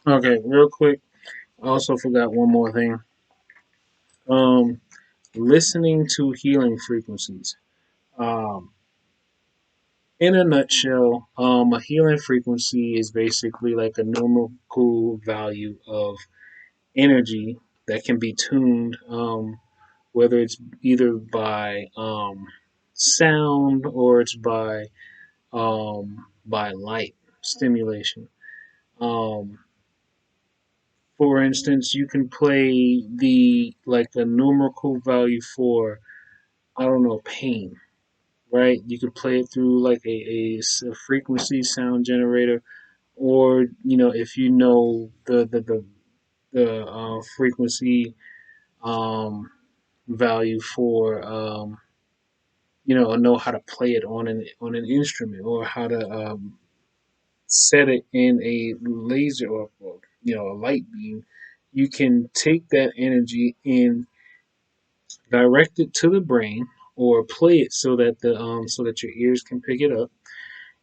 Okay, real quick. I also forgot one more thing. Um, Listening to healing frequencies. Um, in a nutshell, a healing frequency is basically like a numerical value of energy that can be tuned, whether it's either by sound or it's by light stimulation. Um, for instance, you can play the like a numerical value for I don't know pain, right? You could play it through like a frequency sound generator, or if you know the frequency um, value for know how to play it on an instrument or how to set it in a laser or a light beam. You can take that energy and direct it to the brain or play it so that your ears can pick it up,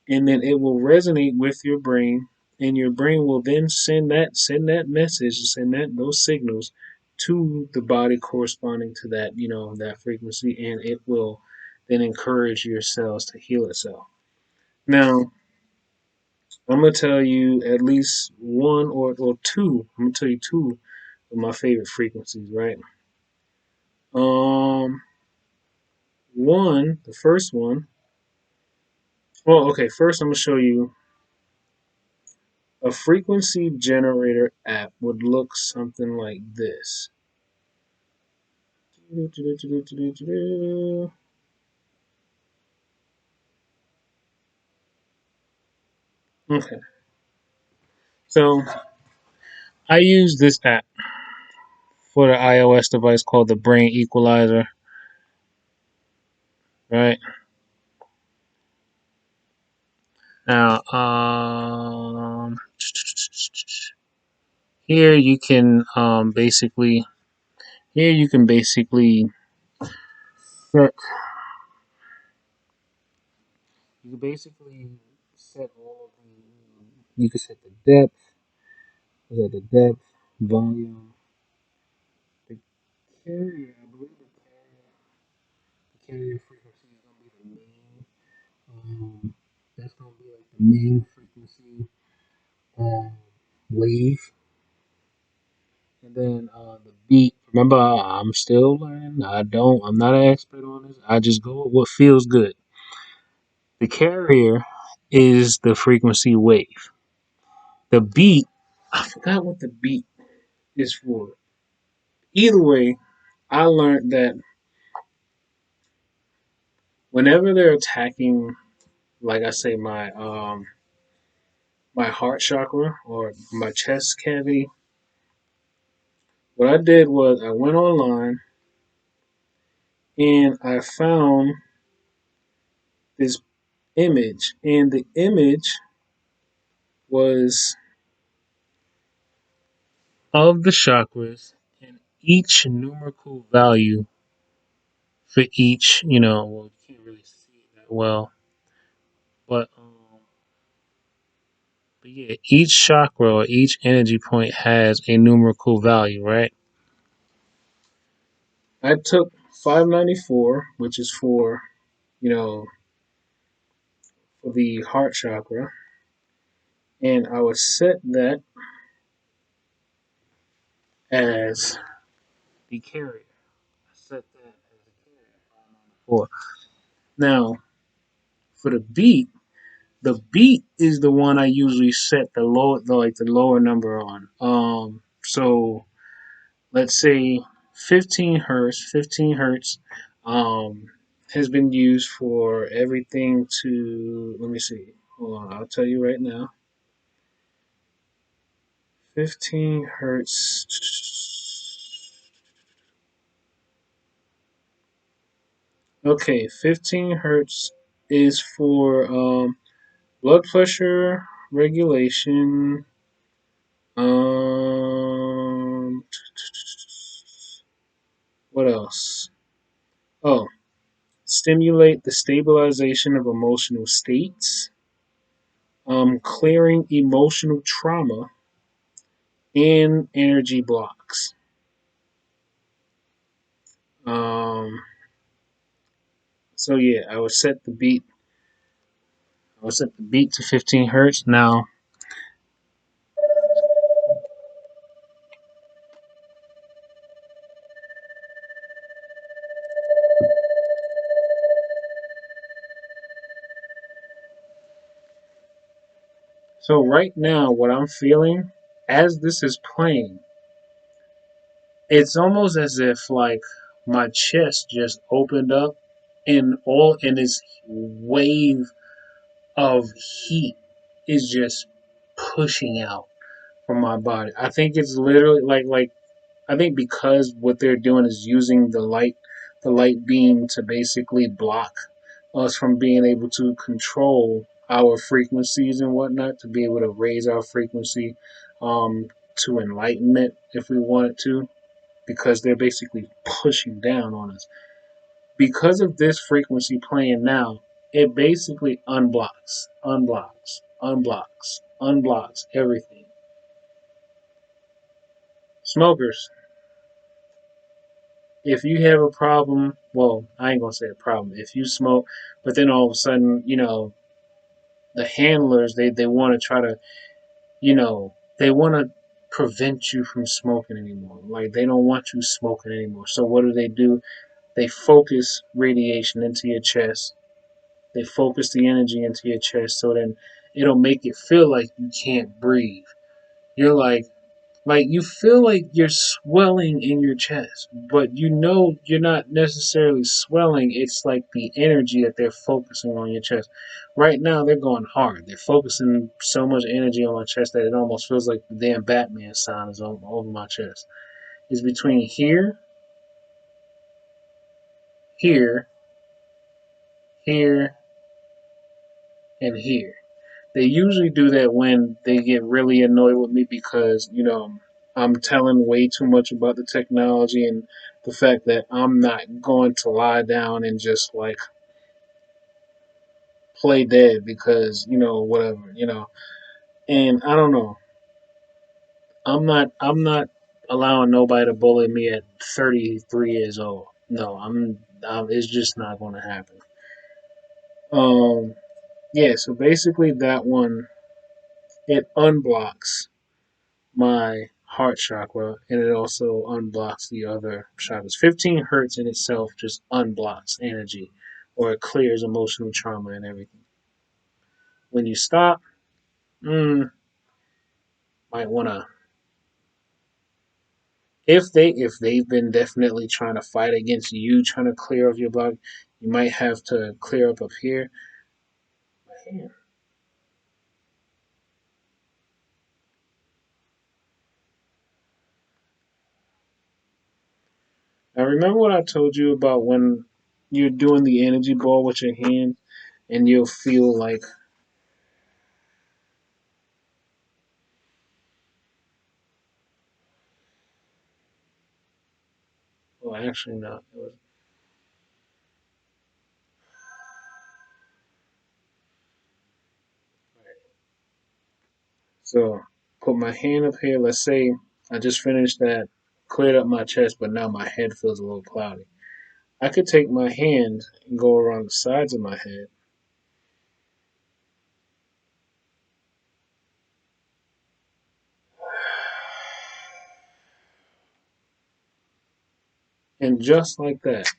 and then it will resonate with your brain, and your brain will then send that message, send that those signals to the body corresponding to that frequency, and it will then encourage your cells to heal itself. Now, I'm gonna tell you at least one or two. I'm gonna tell you two of my favorite frequencies, right? Um, the first one. Well, okay. First, I'm gonna show you a frequency generator app would look something like this. Okay, so I use this app for the iOS device called the Brain Equalizer, right? Now, here you can basically set you can basically set all of the you can set the depth, volume, the carrier. I believe the carrier frequency is gonna be the main. That's gonna be like the main frequency um, wave, and then the beat. Remember, I'm still learning. I'm not an expert on this. I just go with what feels good. The carrier is the frequency wave. The beat, I forgot what the beat is for. Either way, I learned that whenever they're attacking, like I say, my heart chakra or my chest cavity, what I did was I went online and I found this image, and the image was of the chakras and each numerical value for each. Well, you can't really see it that well, but yeah, each chakra or each energy point has a numerical value, right? I took 594, which is you know, for the heart chakra, and I would set that as the carrier. I set that as the carrier, 594. Now, for the beat is the one I usually set the lower number on. So let's say 15 hertz. 15 hertz um, has been used for everything to. Let me see. Hold on, I'll tell you right now. 15 hertz. Okay, 15 hertz is for blood pressure regulation. Um, what else? Oh, stimulate the stabilization of emotional states, clearing emotional trauma, in energy blocks. Um, so yeah, I would set the beat to 15 hertz. Now, so right now, what I'm feeling as this is playing, it's almost as if like my chest just opened up and all in this wave of heat is just pushing out from my body. I think it's literally like I think because what they're doing is using the light beam to basically block us from being able to control our frequencies and whatnot, to be able to raise our frequency to enlightenment if we wanted to, because they're basically pushing down on us. Because of this frequency playing now, it basically unblocks everything. Smokers, if you have a problem, well, I ain't gonna say a problem. If you smoke, but then all of a sudden, the handlers they want to try to, they want to prevent you from smoking anymore. Like they don't want you smoking anymore. So what do? They focus radiation into your chest. They focus the energy into your chest, so then it'll make it feel like you can't breathe. You're like you feel like you're swelling in your chest, but you're not necessarily swelling. It's like the energy that they're focusing on your chest. Right now they're going hard. They're focusing so much energy on my chest that it almost feels like the damn Batman sign is over my chest. It's between here, here, here, and here. They usually do that when they get really annoyed with me because, I'm telling way too much about the technology and the fact that I'm not going to lie down and just like play dead because, whatever. And I don't know. I'm not allowing nobody to bully me at 33 years old. No, it's just not going to happen. Um yeah, so basically that one, it unblocks my heart chakra, and it also unblocks the other chakras. 15 hertz in itself just unblocks energy, or it clears emotional trauma and everything. When you stop, might wanna, if they've been definitely trying to fight against you trying to clear off your block, you might have to clear up here. Now remember what I told you about when you're doing the energy ball with your hand, and you'll feel like, well, actually not. So put my hand up here. Let's say I just finished that, cleared up my chest, but now my head feels a little cloudy. I could take my hand and go around the sides of my head, and just like that,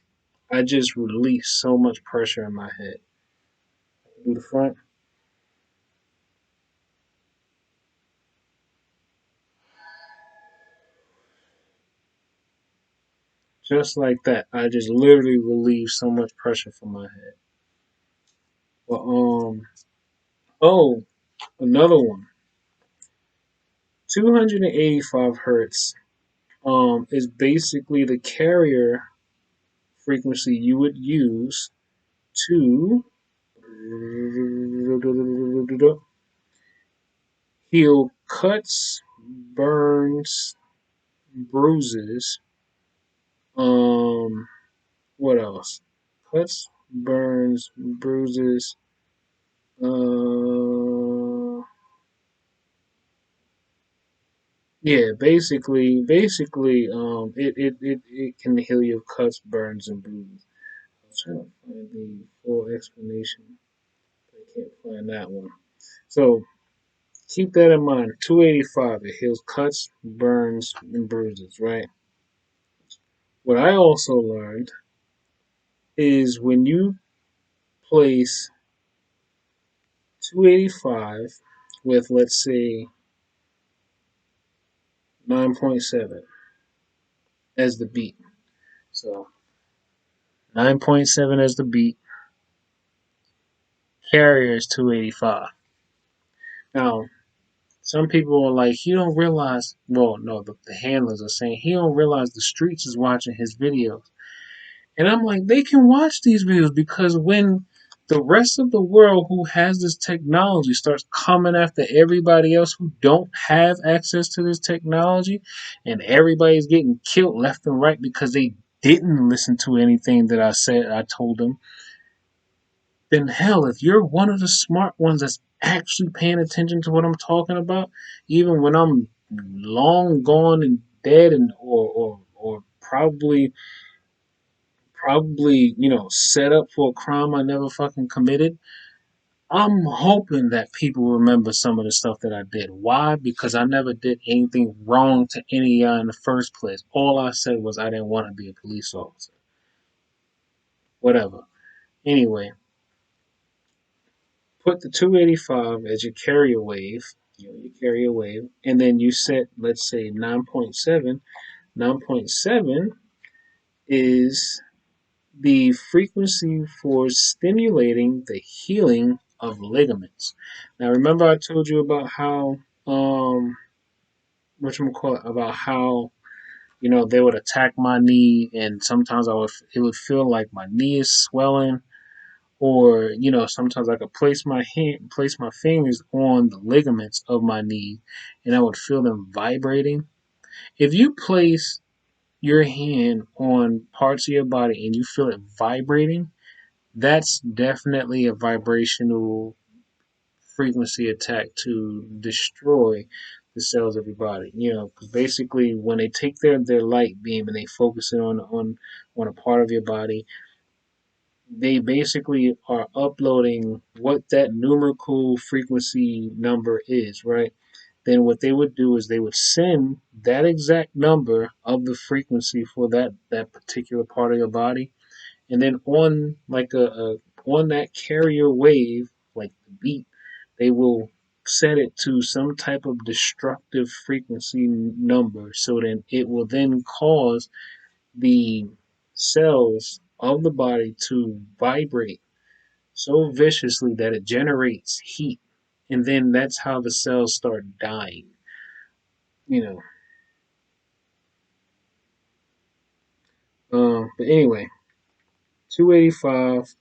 I just release so much pressure in my head. Do the front, just like that. I just literally relieve so much pressure from my head. But oh, another one. 285 hertz is basically the carrier frequency you would use to heal cuts, burns, bruises. Um, what else? Cuts, burns, bruises. Uh, Yeah, it can heal your cuts, burns, and bruises. I was trying to find the full explanation. I can't find that one. So keep that in mind. 285. It heals cuts, burns, and bruises. Right. What I also learned is when you place 285 with, let's say, 9.7 as the beat. So 9.7 as the beat. Carrier is 285. Now, some people are like, you don't realize. Well, no, the handlers are saying he don't realize the streets is watching his videos. And I'm like, they can watch these videos because when the rest of the world who has this technology starts coming after everybody else who don't have access to this technology, and everybody's getting killed left and right because they didn't listen to anything that I told them, then hell, if you're one of the smart ones that's actually paying attention to what I'm talking about, even when I'm long gone and dead and or probably, set up for a crime I never fucking committed. I'm hoping that people remember some of the stuff that I did. Why? Because I never did anything wrong to any of y'all in the first place. All I said was I didn't want to be a police officer. Whatever. Anyway, put the 285 as your carrier wave. Your carrier wave, and then you set, let's say, 9.7. 9.7 is the frequency for stimulating the healing of ligaments. Now, remember I told you about how about how they would attack my knee, and sometimes it would feel like my knee is swelling, or sometimes I could place my fingers on the ligaments of my knee, and I would feel them vibrating. If you place your hand on parts of your body and you feel it vibrating, that's definitely a vibrational frequency attack to destroy the cells of your body. Because basically, when they take their light beam and they focus it on a part of your body, they basically are uploading what that numerical frequency number is, right? Then what they would do is they would send that exact number of the frequency for that particular part of your body, and then on like on that carrier wave, like the beat, they will set it to some type of destructive frequency number, so then it will then cause the cells of the body to vibrate so viciously that it generates heat, and then that's how the cells start dying. You know. But anyway, 285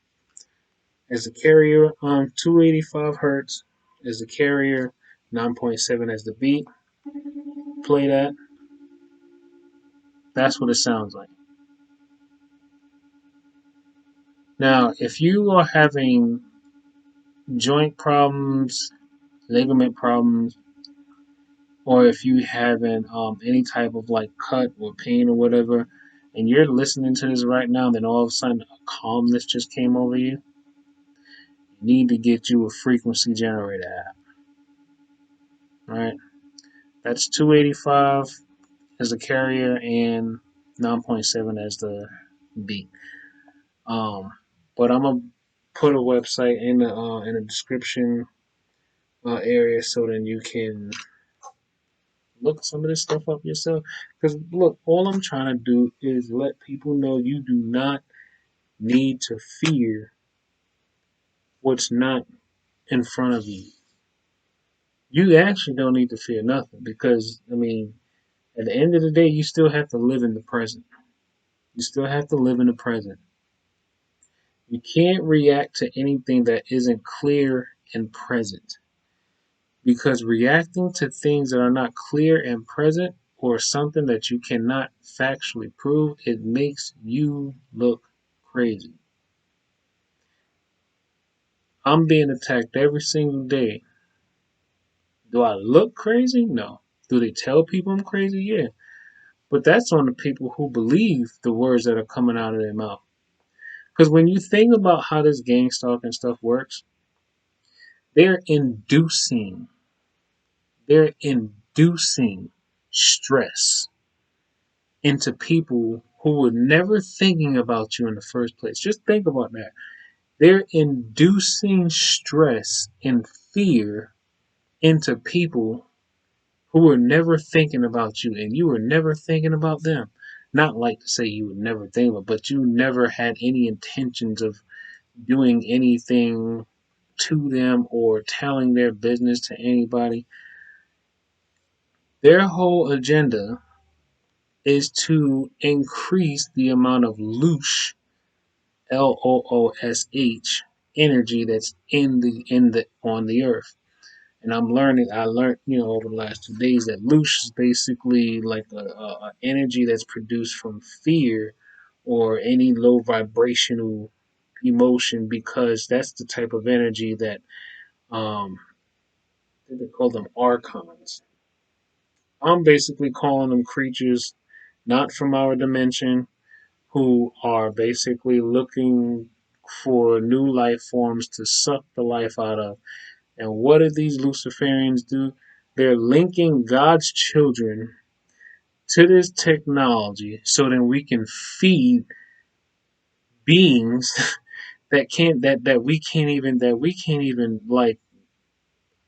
as the carrier, 285 hertz as the carrier, 9.7 as the beat. Play that. That's what it sounds like. Now, if you are having joint problems, ligament problems, or if you having any type of like cut or pain or whatever, and you're listening to this right now, then all of a sudden a calmness just came over you, you need to get you a frequency generator app. All right, that's 285 as the carrier and 9.7 as the beat. Um, but I'm gonna put a website in the description area so then you can look some of this stuff up yourself. Because look, all I'm trying to do is let people know you do not need to fear what's not in front of you. You actually don't need to fear nothing because I mean, at the end of the day, you still have to live in the present. You still have to live in the present. You can't react to anything that isn't clear and present because reacting to things that are not clear and present or something that you cannot factually prove, it makes you look crazy. I'm being attacked every single day. Do I look crazy? No. Do they tell people I'm crazy? Yeah. But that's on the people who believe the words that are coming out of their mouth. Because when you think about how this gang stalk and stuff works, they're inducing, they're inducing stress into people who were never thinking about you in the first place. Just think about that. They're inducing stress and fear into people who were never thinking about you and you were never thinking about them. Not like to say you would never think about, but you never had any intentions of doing anything to them or telling their business to anybody. Their whole agenda is to increase the amount of loosh, LOOSH, energy that's in the on the earth. And I learned, over the last 2 days that loosh is basically like a energy that's produced from fear or any low vibrational emotion, because that's the type of energy that um, they call them archons. I'm basically calling them creatures not from our dimension who are basically looking for new life forms to suck the life out of. And what do these Luciferians do? They're linking God's children to this technology so that we can feed beings that we can't even like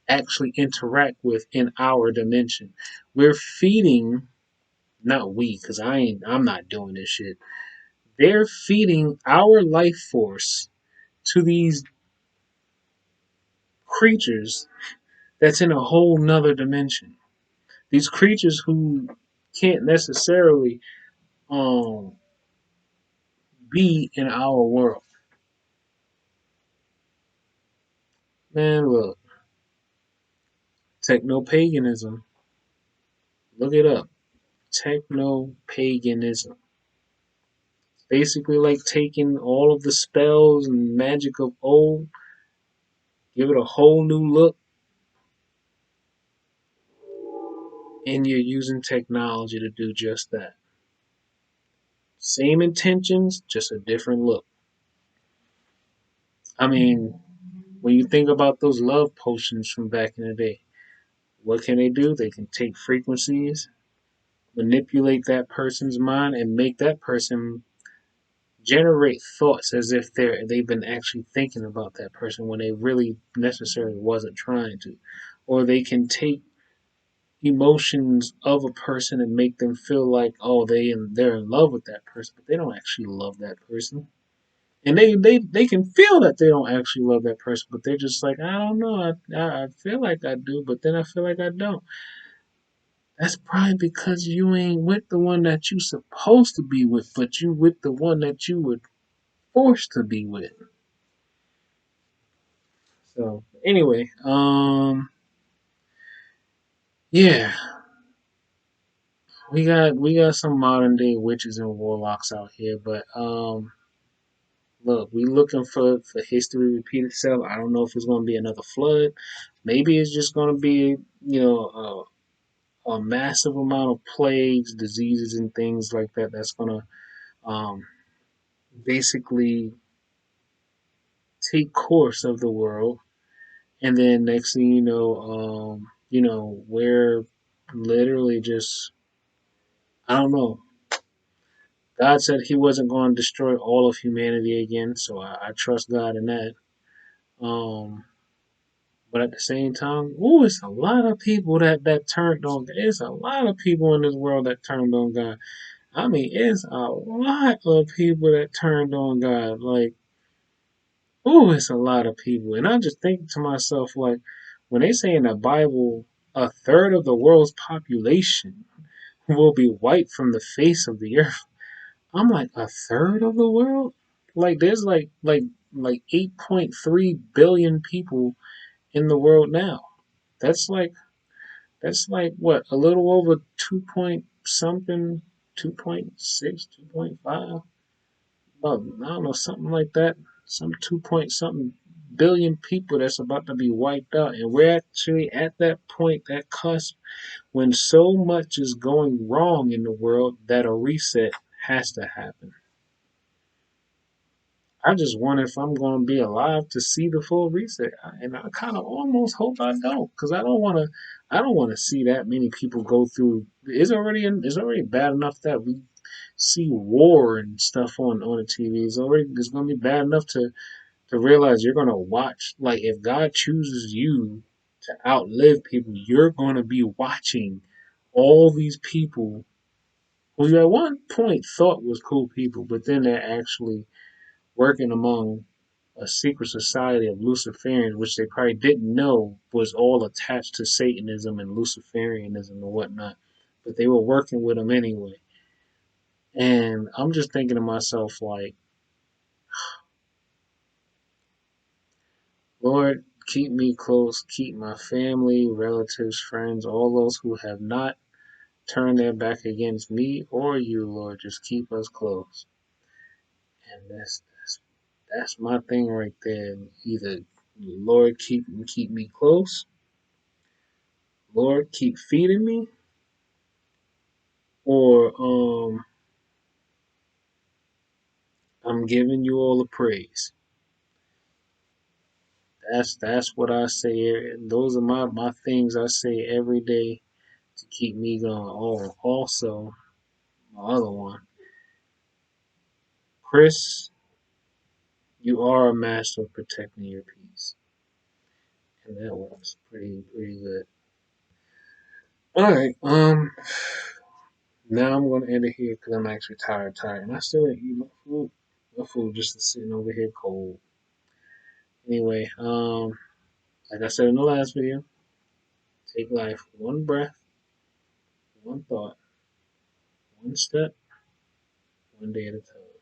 actually interact with in our dimension. We're feeding, not we, because I'm not doing this shit. They're feeding our life force to these creatures that's in a whole nother dimension. These creatures who can't necessarily um be in our world. Man, look, techno paganism. Look it up. Techno paganism. Basically like taking all of the spells and magic of old, give it a whole new look, and you're using technology to do just that. Same intentions, just a different look. I mean, when you think about those love potions from back in the day, what can they do? They can take frequencies, manipulate that person's mind, and make that person generate thoughts as if they've been actually thinking about that person when they really necessarily wasn't trying to. Or they can take emotions of a person and make them feel like, oh, they're in love with that person, but they don't actually love that person. And they can feel that they don't actually love that person, but they're just like, I don't know, I feel like I do, but then I feel like I don't. That's probably because you ain't with the one that you supposed to be with, but you with the one that you were forced to be with. So anyway, yeah, we got some modern day witches and warlocks out here, but look, we looking for history to repeat itself. I don't know if it's going to be another flood. Maybe it's just going to be, a massive amount of plagues, diseases, and things like that. That's going to basically take course of the world, and then next thing we're literally just, I don't know. God said He wasn't going to destroy all of humanity again, so I trust God in that. Um, but at the same time, ooh, it's a lot of people that turned on. It's a lot of people in this world that turned on God. I mean, it's a lot of people that turned on God. Like, ooh, it's a lot of people. And I just think to myself, like, when they say in the Bible, a third of the world's population will be wiped from the face of the earth. I'm like, a third of the world? Like, there's like 8.3 billion people in the world now. That's like that's like what, a little over 2 point something, 2.6, 2.5. Well, I don't know, something like that. Some 2 point something billion people that's about to be wiped out. And we're actually at that point, that cusp, when so much is going wrong in the world that a reset has to happen. I just wonder if I'm going to be alive to see the full reset, and I kind of almost hope I don't, because I don't want to. I don't want to see that many people go through. It's already bad enough that we see war and stuff on the TV. It's going to be bad enough to realize you're going to watch. Like if God chooses you to outlive people, you're going to be watching all these people who you at one point thought was cool people, but then they're actually working among a secret society of Luciferians, which they probably didn't know was all attached to Satanism and Luciferianism and whatnot. But they were working with them anyway. And I'm just thinking to myself, like, Lord, keep me close, keep my family, relatives, friends, all those who have not turned their back against me or you, Lord. Just keep us close. And that's my thing right there. Either Lord keep me close, Lord keep feeding me, or I'm giving you all the praise. That's what I say. Those are my things I say every day to keep me going. Oh, also my other one, Chris, you are a master of protecting your peace, and that was pretty good. All right, now I'm gonna end it here because I'm actually tired, and I still ain't eat my food. My food just is sitting over here cold. Anyway, like I said in the last video, take life one breath, one thought, one step, one day at a time.